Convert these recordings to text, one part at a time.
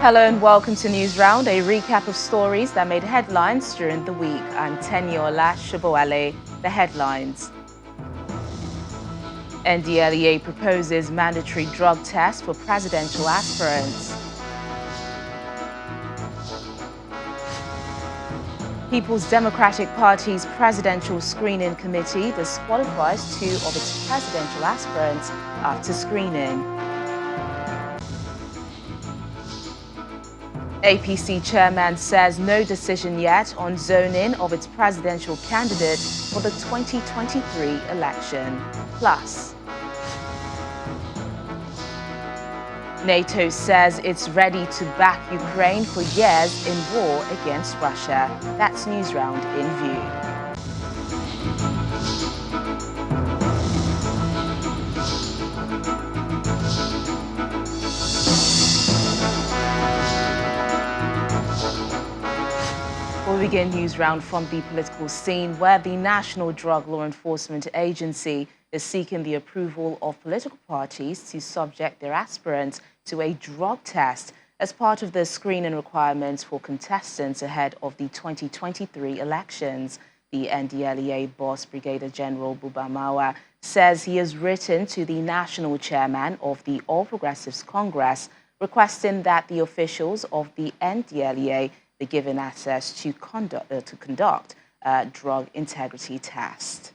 Hello and welcome to News Round, a recap of stories that made headlines during the week. I'm Teniola Shobowale. The headlines. NDLEA proposes mandatory drug test for presidential aspirants. People's Democratic Party's Presidential Screening Committee disqualifies 2 of its presidential aspirants after screening. APC chairman says no decision yet on zoning of its presidential candidate for the 2023 election. Plus, NATO says it's ready to back Ukraine for years in war against Russia. That's News Round in View. We'll begin News Round from the political scene, where the National Drug Law Enforcement Agency is seeking the approval of political parties to subject their aspirants to a drug test as part of the screening requirements for contestants ahead of the 2023 elections. The NDLEA boss, Brigadier General Buba Marwa, says he has written to the national chairman of the All Progressives Congress requesting that the officials of the NDLEA be given access to conduct a drug integrity test.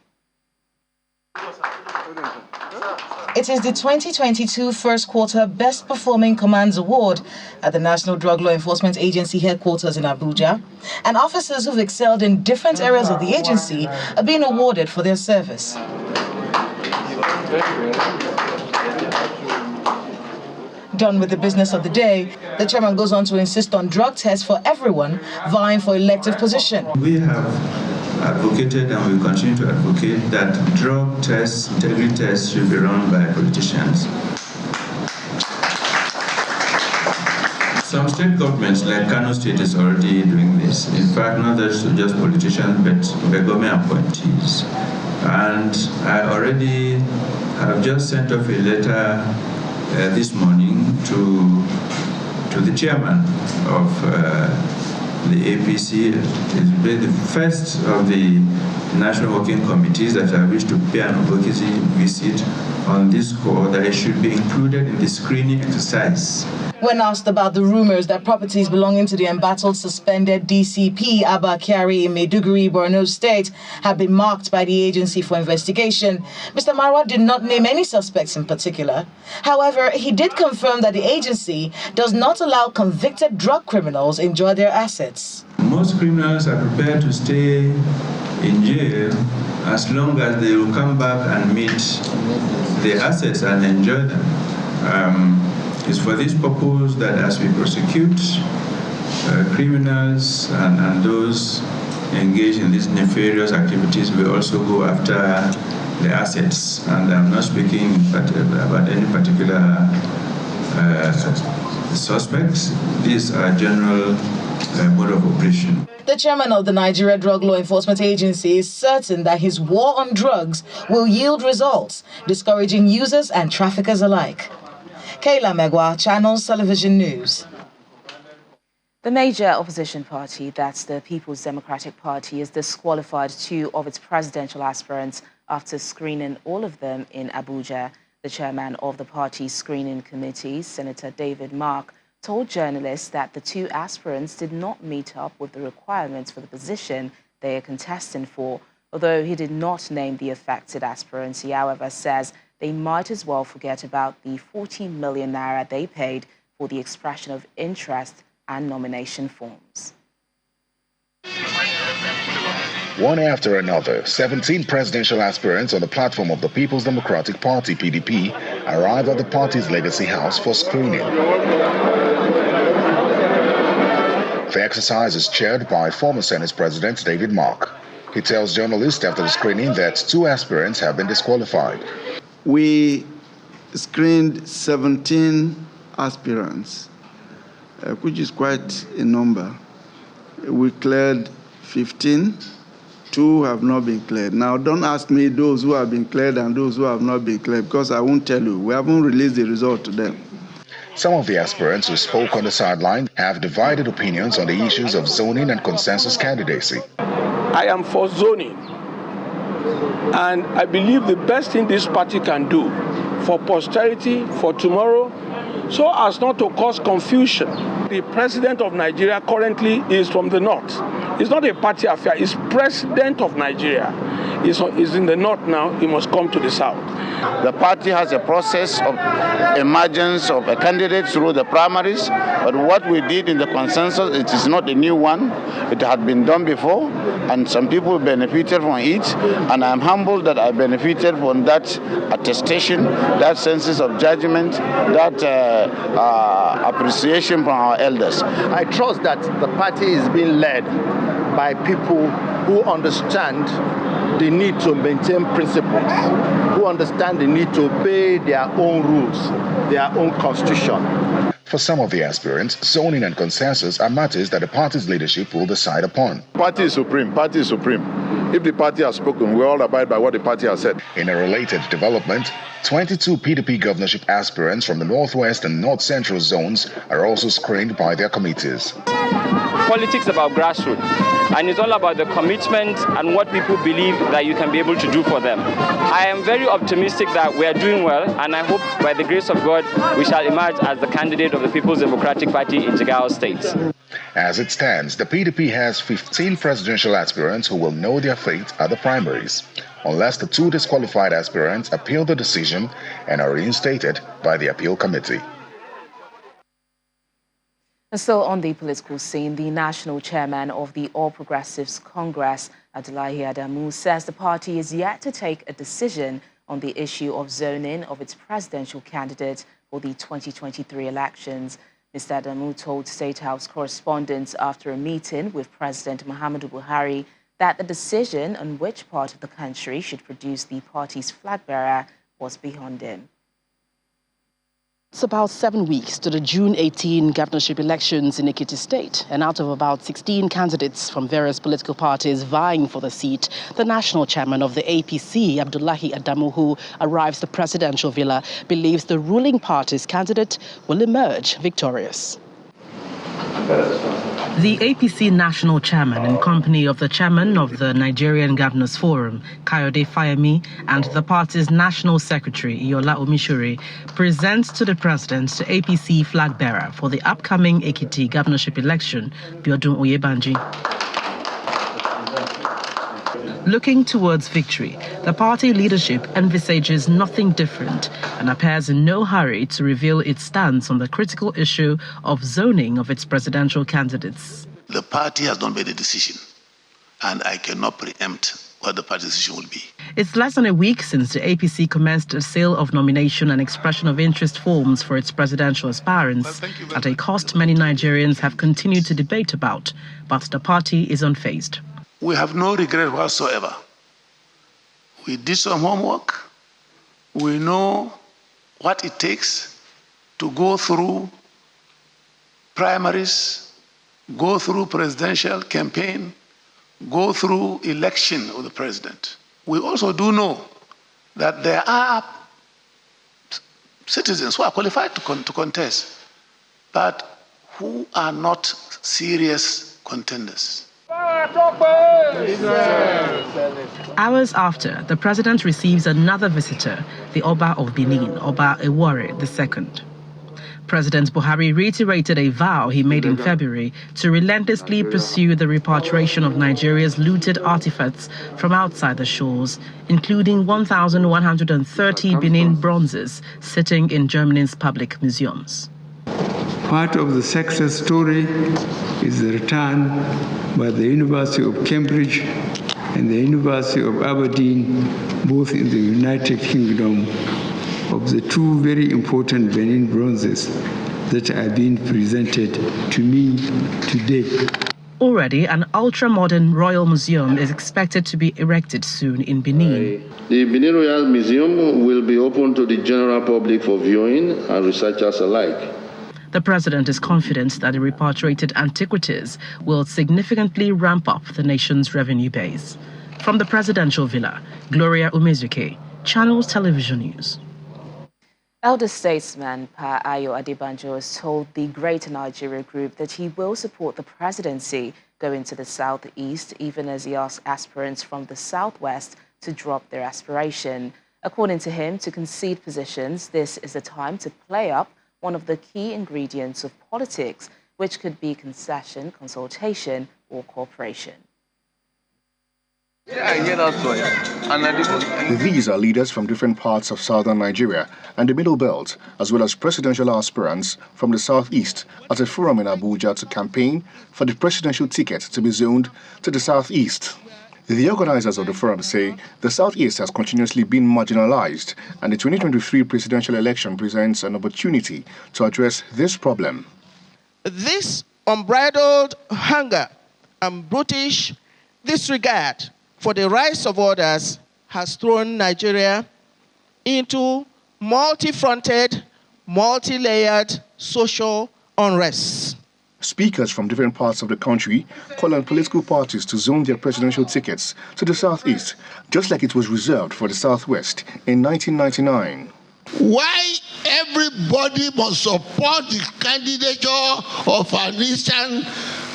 It is the 2022 First Quarter Best Performing Commands Award at the National Drug Law Enforcement Agency headquarters in Abuja, and officers who've excelled in different areas of the agency are being awarded for their service. Done with the business of the day, the chairman goes on to insist on drug tests for everyone vying for elective position. We have advocated and will continue to advocate that drug tests, integrity tests should be run by politicians. Some state governments, like Kano State, is already doing this. In fact, not just politicians, but government appointees. And I already have just sent off a letter this morning to the chairman of the APC. It's the first of the national working committees that I wish to pay an advocacy visit on this score, that it should be included in the screening exercise. When asked about the rumors that properties belonging to the embattled suspended DCP Abba Kyari in Maiduguri, Borno State, have been marked by the agency for investigation, Mr. Marwa did not name any suspects in particular. However, he did confirm that the agency does not allow convicted drug criminals enjoy their assets. Most criminals are prepared to stay in jail as long as they will come back and meet their assets and enjoy them. It's for this purpose that as we prosecute criminals and those engaged in these nefarious activities, we also go after the assets. And I'm not speaking about any particular suspects. These are general mode of operation. The chairman of the Nigeria Drug Law Enforcement Agency is certain that his war on drugs will yield results, discouraging users and traffickers alike. Kayla Megwa, Channels Television News. The major opposition party, that's the People's Democratic Party, has disqualified 2 of its presidential aspirants after screening all of them in Abuja. The chairman of the party's screening committee, Senator David Mark, told journalists that the 2 aspirants did not meet up with the requirements for the position they are contesting for. Although he did not name the affected aspirants, he, however, says they might as well forget about the 40 million naira they paid for the expression of interest and nomination forms. One after another, 17 presidential aspirants on the platform of the People's Democratic Party, PDP, arrive at the party's legacy house for screening. The exercise is chaired by former Senate President David Mark. He tells journalists after the screening that 2 aspirants have been disqualified. We screened 17 aspirants, which is quite a number. We cleared 15. 2 have not been cleared. Now, don't ask me those who have been cleared and those who have not been cleared, because I won't tell you. We haven't released the result to them. Some of the aspirants who spoke on the sideline have divided opinions on the issues of zoning and consensus candidacy. I am for zoning, and I believe the best thing this party can do for posterity, for tomorrow, so as not to cause confusion. The president of Nigeria currently is from the north. It's not a party affair, it's president of Nigeria. He's in the north now, he must come to the south. The party has a process of emergence of a candidate through the primaries, but what we did in the consensus, it is not a new one. It had been done before, and some people benefited from it, and I'm humbled that I benefited from that attestation, that sense of judgment, that appreciation from our elders. I trust that the party is being led by people who understand the need to maintain principles, who understand the need to obey their own rules, their own constitution. For some of the aspirants, zoning and consensus are matters that the party's leadership will decide upon. Party is supreme. Party is supreme. If the party has spoken, we all abide by what the party has said. In a related development, 22 PDP governorship aspirants from the Northwest and North Central zones are also screened by their committees. Politics about grassroots, and it's all about the commitment and what people believe that you can be able to do for them. I am very optimistic that we are doing well, and I hope by the grace of God we shall emerge as the candidate of the People's Democratic Party in Jigawa State. As it stands, the PDP has 15 presidential aspirants who will know their fate at the primaries, unless the 2 disqualified aspirants appeal the decision and are reinstated by the appeal committee. And still on the political scene, the national chairman of the All Progressives Congress, Ayo Adebanjo, says the party is yet to take a decision on the issue of zoning of its presidential candidate for the 2023 elections. Mr. Adebanjo told State House correspondents after a meeting with President Muhammadu Buhari that the decision on which part of the country should produce the party's flag bearer was beyond him. It's about 7 weeks to the June 18 governorship elections in Ekiti State, and out of about 16 candidates from various political parties vying for the seat, the national chairman of the APC, Ayo Adebanjo, who arrives at the presidential villa, believes the ruling party's candidate will emerge victorious. The APC national chairman, in company of the chairman of the Nigerian Governors Forum, Kayode Fayemi, and the party's national secretary, Yola Omishore, presents to the president the APC flag bearer for the upcoming Ekiti governorship election, Ayo Adebanjo. Looking towards victory, the party leadership envisages nothing different and appears in no hurry to reveal its stance on the critical issue of zoning of its presidential candidates. The party has not made a decision, and I cannot preempt what the party decision will be. It's less than a week since the APC commenced a sale of nomination and expression of interest forms for its presidential aspirants at a cost many Nigerians have continued to debate about, but the party is unfazed. We have no regret whatsoever. We did some homework. We know what it takes to go through primaries, go through presidential campaign, go through election of the president. We also do know that there are citizens who are qualified to contest, but who are not serious contenders. Hours after, the president receives another visitor, the Oba of Benin, Oba Ewore II. President Buhari reiterated a vow he made in February to relentlessly pursue the repatriation of Nigeria's looted artifacts from outside the shores, including 1,130 Benin bronzes sitting in Germany's public museums. Part of the success story is the return by the University of Cambridge and the University of Aberdeen, both in the United Kingdom, of the 2 very important Benin bronzes that are being presented to me today. Already, an ultra-modern royal museum is expected to be erected soon in Benin. The Benin Royal Museum will be open to the general public for viewing and researchers alike. The president is confident that the repatriated antiquities will significantly ramp up the nation's revenue base. From the presidential villa, Gloria Umezuke, Channels Television News. Elder statesman Pa Ayo Adebanjo has told the Greater Nigeria Group that he will support the presidency going to the southeast, even as he asks aspirants from the southwest to drop their aspiration. According to him, to concede positions, this is a time to play up one of the key ingredients of politics, which could be concession, consultation, or cooperation. These are leaders from different parts of southern Nigeria and the Middle Belt, as well as presidential aspirants from the southeast at a forum in Abuja to campaign for the presidential ticket to be zoned to the southeast. The organizers of the forum say the southeast has continuously been marginalized, and the 2023 presidential election presents an opportunity to address this problem. This unbridled hunger and brutish disregard for the rights of others has thrown Nigeria into multi-fronted, multi-layered social unrest. Speakers from different parts of the country call on political parties to zone their presidential tickets to the southeast, just like it was reserved for the southwest in 1999. Why everybody must support the candidature of an Eastern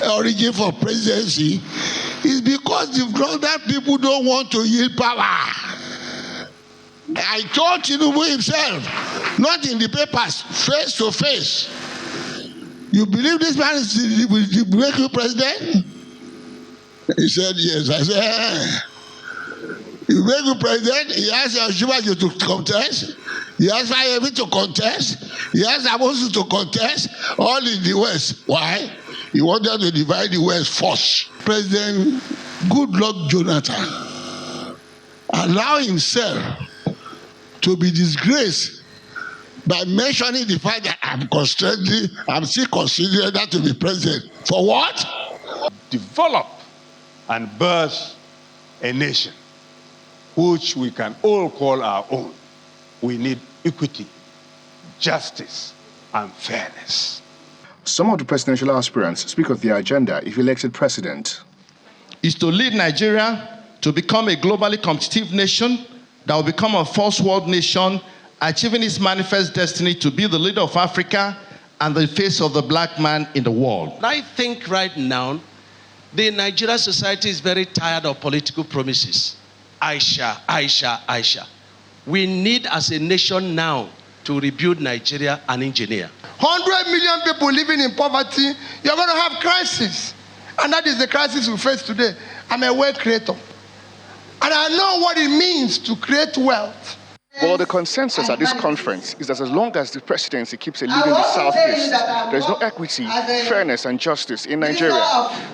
origin for presidency is because the Northern people don't want to yield power. I told Tinubu himself, not in the papers, face to face. You believe this man will make you president? He said yes. I said, he will make you president. He asked Adebanjo to contest. He asked Fayemi to contest. He asked Amosu to contest. All in the West. Why? He wanted to divide the West first. President Goodluck Jonathan allowed himself to be disgraced by mentioning the fact that I'm still considering that to be president. For what? Develop and birth a nation which we can all call our own. We need equity, justice, and fairness. Some of the presidential aspirants speak of their agenda if elected president. Is to lead Nigeria to become a globally competitive nation that will become a first world nation, achieving its manifest destiny to be the leader of Africa and the face of the black man in the world. I think right now, the Nigerian society is very tired of political promises. Aisha, Aisha, Aisha. We need as a nation now to rebuild Nigeria and engineer. 100 million people living in poverty, you're going to have crisis. And that is the crisis we face today. I'm a wealth creator. And I know what it means to create wealth. Well, the consensus at this conference is that as long as the presidency keeps eluding the southeast, there is no equity, fairness, and justice in Nigeria.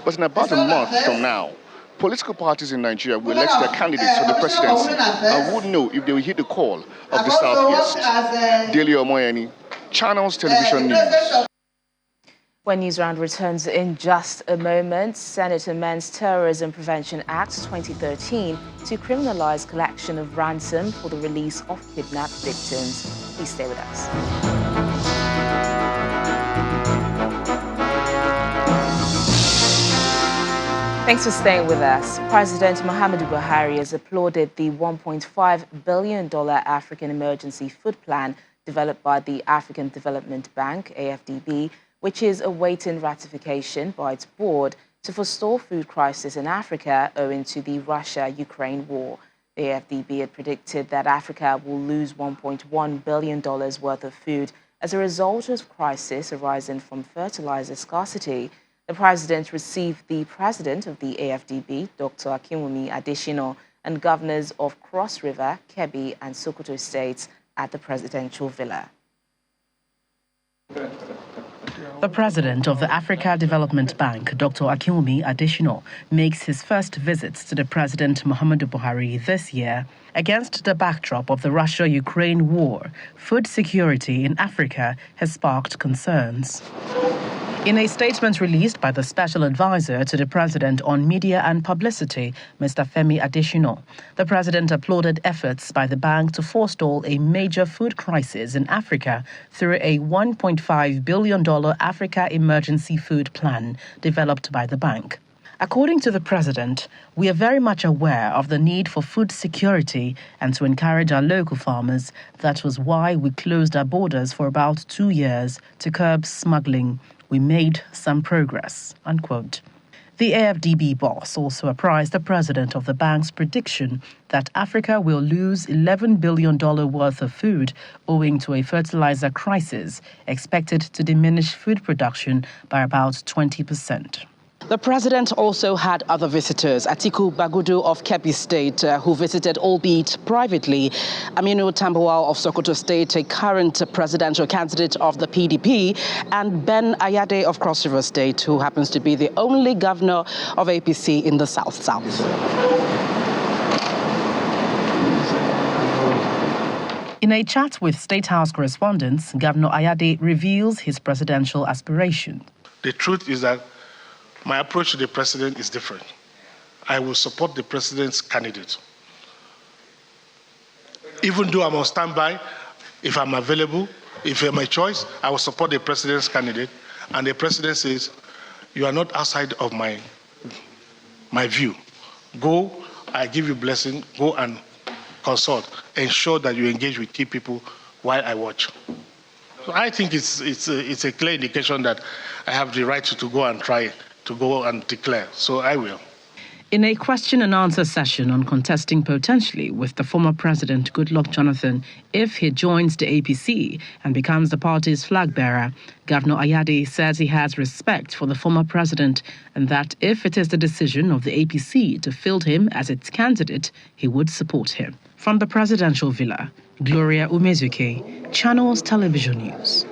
But in about a month from now, political parties in Nigeria will elect their candidates for the presidency and would know if they will heed the call of the southeast. Daily Omoyeni, Channels Television News. When Newsround returns in just a moment, Senate amends Terrorism Prevention Act 2013 to criminalize collection of ransom for the release of kidnapped victims. Please stay with us. Thanks for staying with us. President Muhammadu Buhari has applauded the $1.5 billion African Emergency Food Plan developed by the African Development Bank, AFDB, which is awaiting ratification by its board to forestall food crisis in Africa owing to the Russia-Ukraine war. The AFDB had predicted that Africa will lose $1.1 billion worth of food as a result of crisis arising from fertilizer scarcity. The president received the president of the AFDB, Dr. Akinwumi Adesina, and governors of Cross River, Kebbi, and Sokoto states at the presidential villa. The president of the Africa Development Bank, Dr. Akinwumi Adesina, makes his first visits to the President Muhammadu Buhari this year. Against the backdrop of the Russia-Ukraine war, food security in Africa has sparked concerns. In a statement released by the Special Advisor to the President on Media and Publicity, Mr. Femi Adesina, the President applauded efforts by the bank to forestall a major food crisis in Africa through a $1.5 billion Africa Emergency Food Plan developed by the bank. According to the president, we are very much aware of the need for food security and to encourage our local farmers. That was why we closed our borders for about 2 years to curb smuggling. We made some progress, unquote. The AFDB boss also apprised the president of the bank's prediction that Africa will lose $11 billion worth of food owing to a fertilizer crisis, expected to diminish food production by about 20%. The president also had other visitors. Atiku Bagudu of Kebbi State, who visited, albeit privately, Aminu Tambuwal of Sokoto State, a current presidential candidate of the PDP, and Ben Ayade of Cross River State, who happens to be the only governor of APC in the South-South. In a chat with State House correspondents, Governor Ayade reveals his presidential aspiration. The truth is that my approach to the president is different. I will support the president's candidate. Even though I'm on standby, if I'm available, if I'm a choice, I will support the president's candidate. And the president says, you are not outside of my view. Go, I give you blessing, go and consult. Ensure that you engage with key people while I watch. So I think it's a clear indication that I have the right to go and try it. To go and declare. So I will. In a question and answer session on contesting potentially with the former president Goodluck Jonathan if he joins the APC and becomes the party's flag bearer, Governor Ayade says he has respect for the former president and that if it is the decision of the APC to field him as its candidate, he would support him. From the presidential villa, Gloria Umezuke, Channels Television News.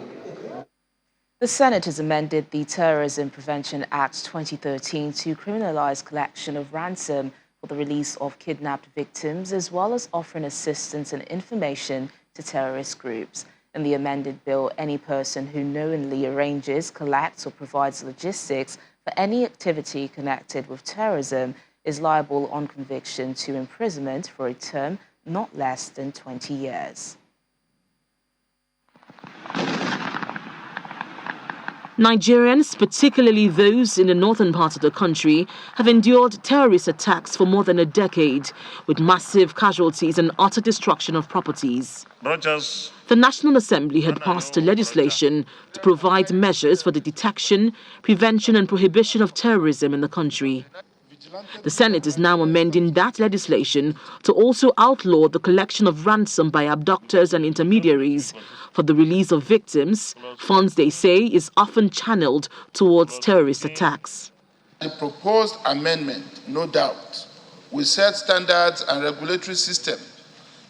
The Senate has amended the Terrorism Prevention Act 2013 to criminalize collection of ransom for the release of kidnapped victims, as well as offering assistance and information to terrorist groups. In the amended bill, any person who knowingly arranges, collects, or provides logistics for any activity connected with terrorism is liable on conviction to imprisonment for a term not less than 20 years. Nigerians, particularly those in the northern part of the country, have endured terrorist attacks for more than a decade, with massive casualties and utter destruction of properties. The National Assembly had passed a legislation to provide measures for the detection, prevention and prohibition of terrorism in the country. The Senate is now amending that legislation to also outlaw the collection of ransom by abductors and intermediaries for the release of victims, funds they say is often channeled towards terrorist attacks. The proposed amendment, no doubt, will set standards and regulatory system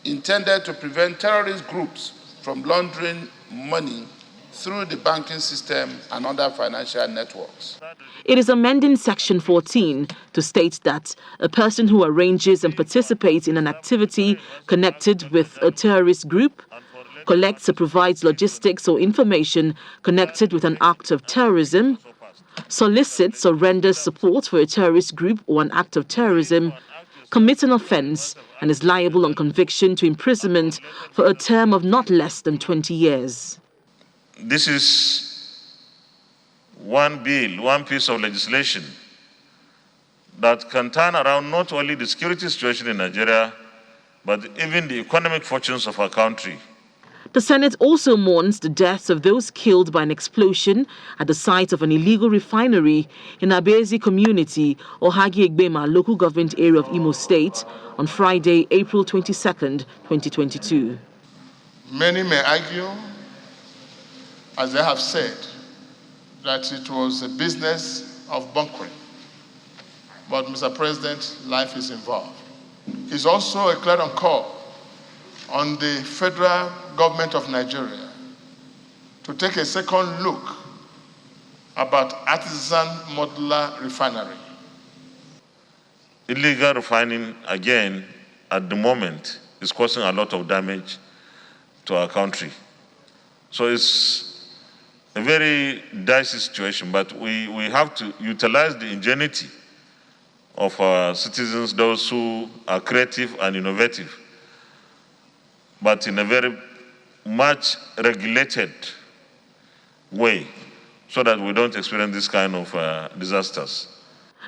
intended to prevent terrorist groups from laundering money through the banking system and other financial networks. It is amending Section 14 to state that a person who arranges and participates in an activity connected with a terrorist group, collects or provides logistics or information connected with an act of terrorism, solicits or renders support for a terrorist group or an act of terrorism, commits an offence and is liable on conviction to imprisonment for a term of not less than 20 years. This is one bill, one piece of legislation that can turn around not only the security situation in Nigeria, but even the economic fortunes of our country. The Senate also mourns the deaths of those killed by an explosion at the site of an illegal refinery in Abezi community or Hagi Egbema local government area of Imo State on Friday, April 22nd, 2022. Many may argue, as they have said, that it was a business of bunkering. But, Mr. President, life is involved. It's also a clarion call on the federal government of Nigeria to take a second look about artisan modular refinery. Illegal refining, again, at the moment, is causing a lot of damage to our country. So it's a very dicey situation, but we have to utilize the ingenuity of our citizens, those who are creative and innovative, but in a very much regulated way, so that we don't experience this kind of disasters.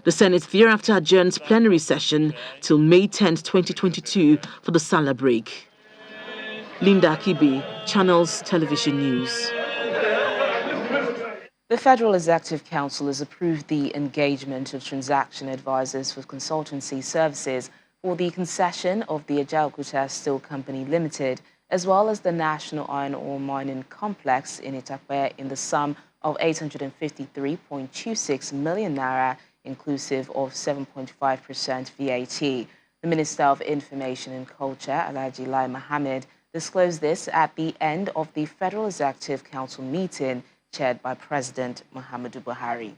The Senate thereafter adjourns plenary session till May 10, 2022 for the Salah break. Linda Akibi, Channels Television News. The Federal Executive Council has approved the engagement of transaction advisors for consultancy services for the concession of the Ajaokuta Steel Company Limited, as well as the National Iron Ore Mining Complex in Itakpe in the sum of 853.26 million naira, inclusive of 7.5% VAT. The Minister of Information and Culture, Alhaji Lai Mohammed, disclosed this at the end of the Federal Executive Council meeting chaired by President Muhammadu Buhari.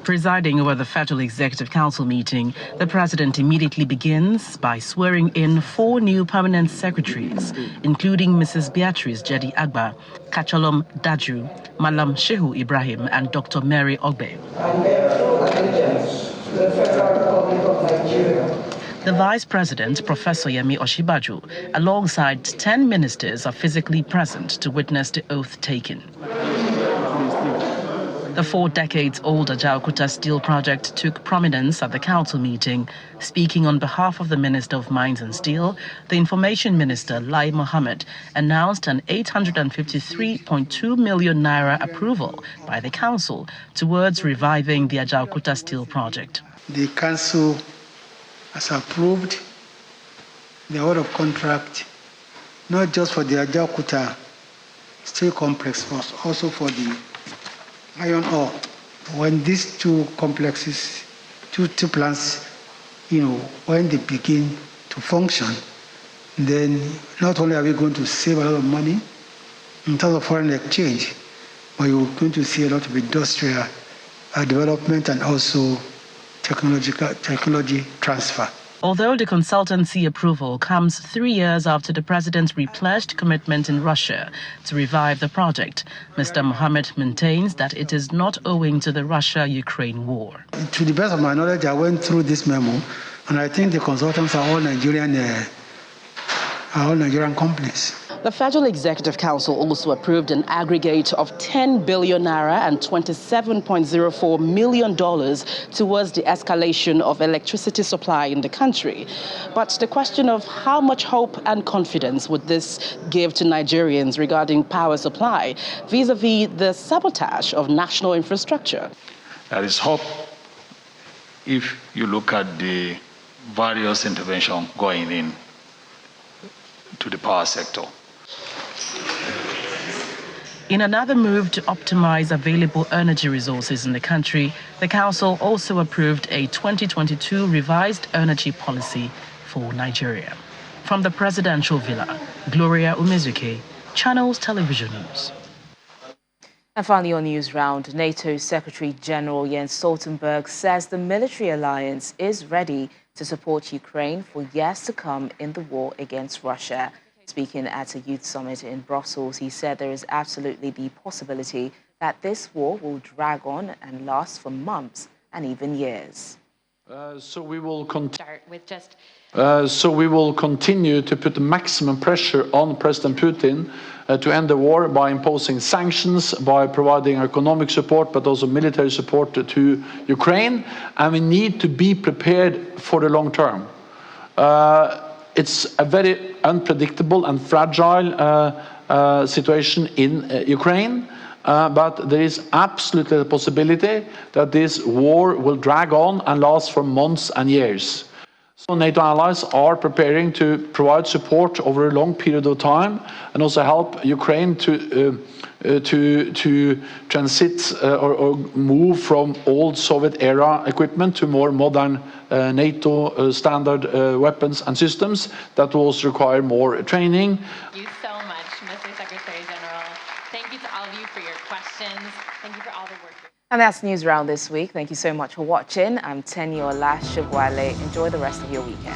Presiding over the Federal Executive Council meeting, the President immediately begins by swearing in 4 new permanent secretaries, including Mrs. Beatrice Jedi Agba, Kachalom Daju, Malam Shehu Ibrahim, and Dr. Mary Ogbe. The Vice President, Professor Yemi Osinbajo, alongside 10 ministers, are physically present to witness the oath taken. The 4 decades-old Ajaokuta Steel project took prominence at the council meeting. Speaking on behalf of the Minister of Mines and Steel, the Information Minister, Lai Mohammed, announced an 853.2 million naira approval by the council towards reviving the Ajaokuta Steel project. The council has approved the award of contract, not just for the Ajaokuta Steel complex, but also for the iron ore. When these 2 complexes, two plants, when they begin to function, then not only are we going to save a lot of money in terms of foreign exchange, but you're going to see a lot of industrial development and also technology transfer. Although the consultancy approval comes 3 years after the president's repledged commitment in Russia to revive the project, Mr. Mohammed maintains that it is not owing to the Russia-Ukraine war. To the best of my knowledge, I went through this memo, and I think the consultants are all Nigerian companies. The Federal Executive Council also approved an aggregate of 10 billion naira and $27.04 million towards the escalation of electricity supply in the country. But the question of how much hope and confidence would this give to Nigerians regarding power supply vis-a-vis the sabotage of national infrastructure? There is hope if you look at the various interventions going in to the power sector. In another move to optimize available energy resources in the country, the Council also approved a 2022 revised energy policy for Nigeria. From the Presidential Villa, Gloria Umezuke, Channels Television News. And finally on News Round, NATO Secretary General Jens Stoltenberg says the military alliance is ready to support Ukraine for years to come in the war against Russia. Speaking at a youth summit in Brussels, he said there is absolutely the possibility that this war will drag on and last for months and even years. So we will continue to put the maximum pressure on President Putin to end the war by imposing sanctions, by providing economic support, but also military support to Ukraine. And we need to be prepared for the long term. It's a very unpredictable and fragile situation in Ukraine, but there is absolutely the possibility that this war will drag on and last for months and years. So NATO allies are preparing to provide support over a long period of time and also help Ukraine to transit or move from old Soviet-era equipment to more modern NATO standard weapons and systems that will also require more training. Thank you so much, Mr. Secretary General. Thank you to all of you for your questions. Thank you for all the work. And that's News Round this week. Thank you so much for watching. I'm Tenyola Shugwale. Enjoy the rest of your weekend.